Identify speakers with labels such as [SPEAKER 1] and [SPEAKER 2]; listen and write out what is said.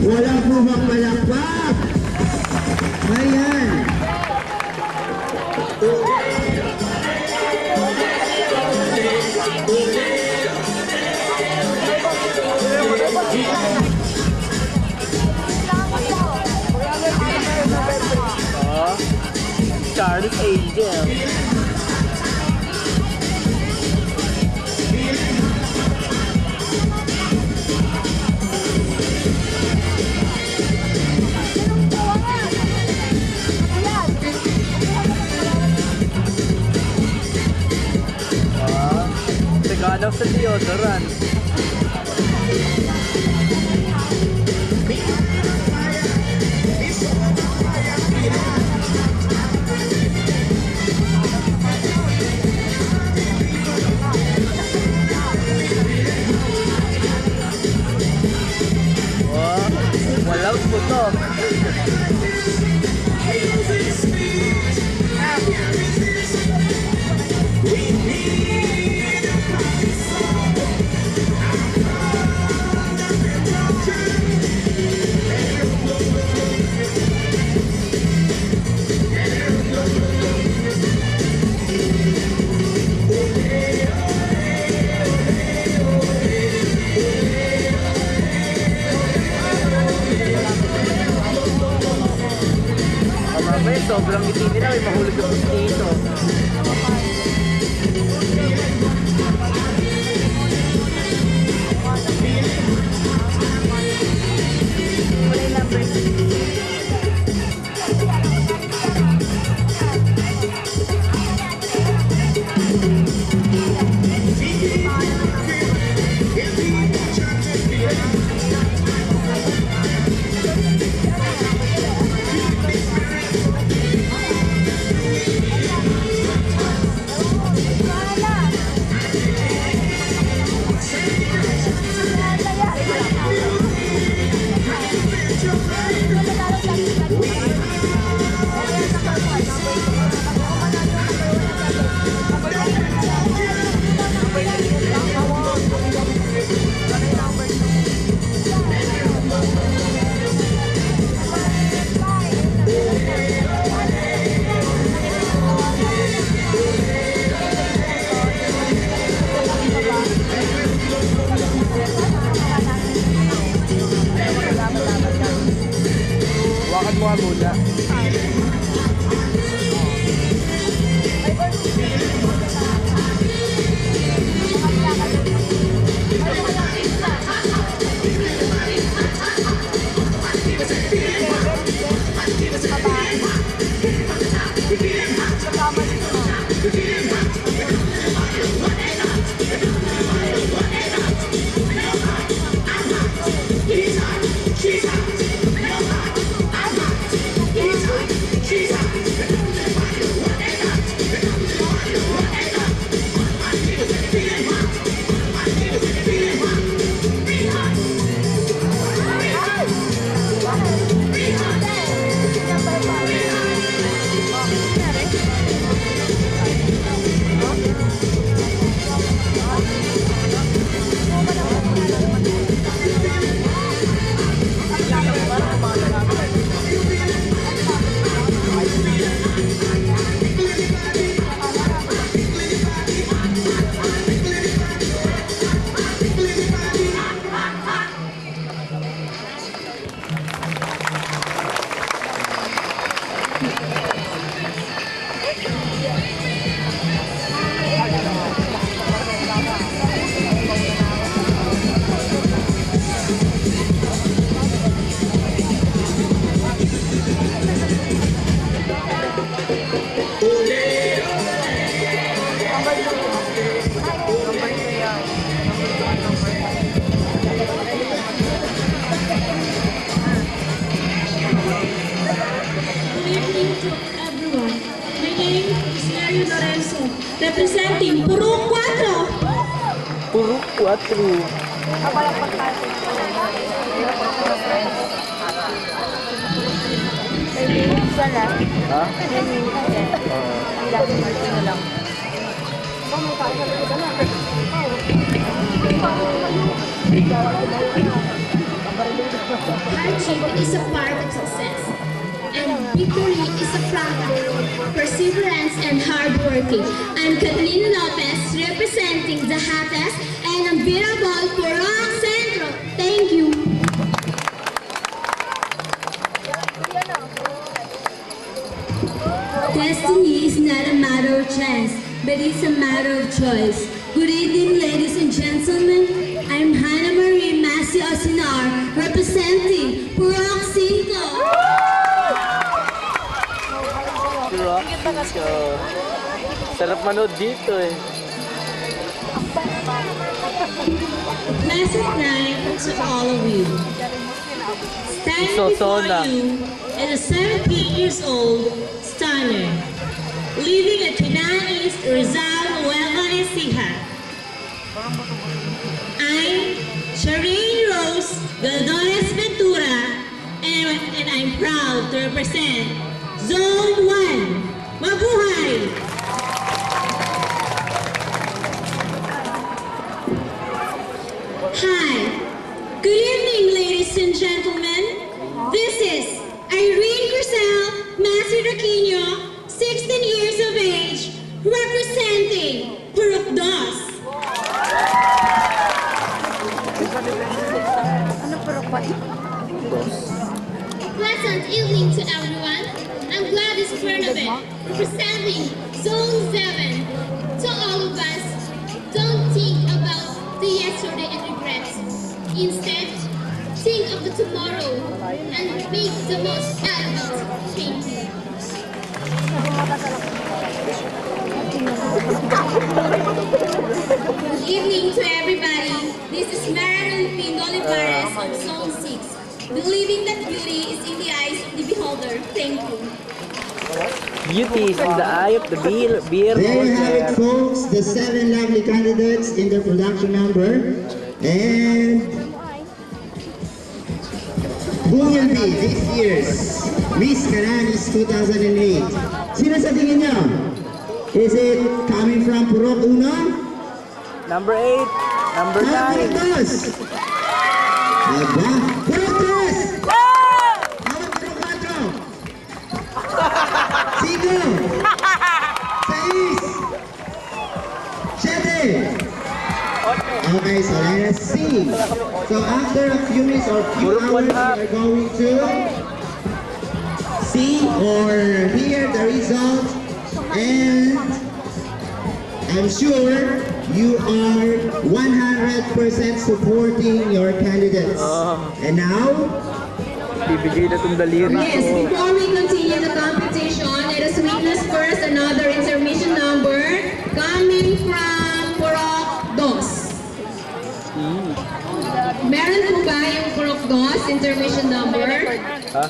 [SPEAKER 1] Wala po bang malakpak? Ayan.
[SPEAKER 2] Charles Angel. Tagalaw sa deodorant. Walang putok. Sobrang itim nila, may mahulog na dito. Wakan mo muna.
[SPEAKER 3] Representing Purong 4.
[SPEAKER 2] Purong 4.
[SPEAKER 3] Salah.
[SPEAKER 2] Ha?
[SPEAKER 3] Hardship is a part of success, and victory is a product of perseverance and hard working. I'm Kathleen Lopez, representing the hottest and unbeatable Purok Centro. Thank you. Destiny is not a matter of chance, but it's a matter of choice. Good evening, ladies and gentlemen. I'm Hannah Marie Masi Osinar, representing Purok 5.
[SPEAKER 2] So, sarap manood dito eh.
[SPEAKER 3] Pleasant night to all of you. Standing before you is a 17 years old stunner, living at Pinan East, Rizal, Nueva Ecija. I'm Shireen Rose Galdones Ventura, and I'm proud to represent Zone 1. Mabuhay! Hi. Good evening, ladies and gentlemen. This is Irene Crisel Masiraquino, 16 years of age, representing Purok 2. Pleasant evening to everyone. I'm Gladys Bernabé, representing Zone 7. To all of us, don't think about the yesterday and regrets. Instead, think of the tomorrow and make the most out of it. Thank you. Good evening to everybody. This is Marilyn Pindolivares of Zone 6. Believing that beauty is in the eyes of the beholder. Thank you.
[SPEAKER 2] Beauty is in the eye of the beer
[SPEAKER 1] There you have it, folks. The 7 lovely candidates in the production number. And who will be this year's Miss Caranis 2008? Sino sa tingin niyo? Is it coming from Purok 1?
[SPEAKER 2] Number 8, number 9.
[SPEAKER 1] Purok 2! Aba? Purok 3! Hawak Purok 4! 5! 6! 7! Okay, so let us see. So after a few minutes or few hours, we are going to see or hear the result, and I'm sure you are 100% supporting your candidates. And now,
[SPEAKER 2] Bibigay na itong daliri
[SPEAKER 3] Yes,
[SPEAKER 2] ko.
[SPEAKER 3] before we continue the competition, let us witness first another intermission number coming from Purok 2. Meron po ba yung Purok 2 intermission number?
[SPEAKER 2] Ha?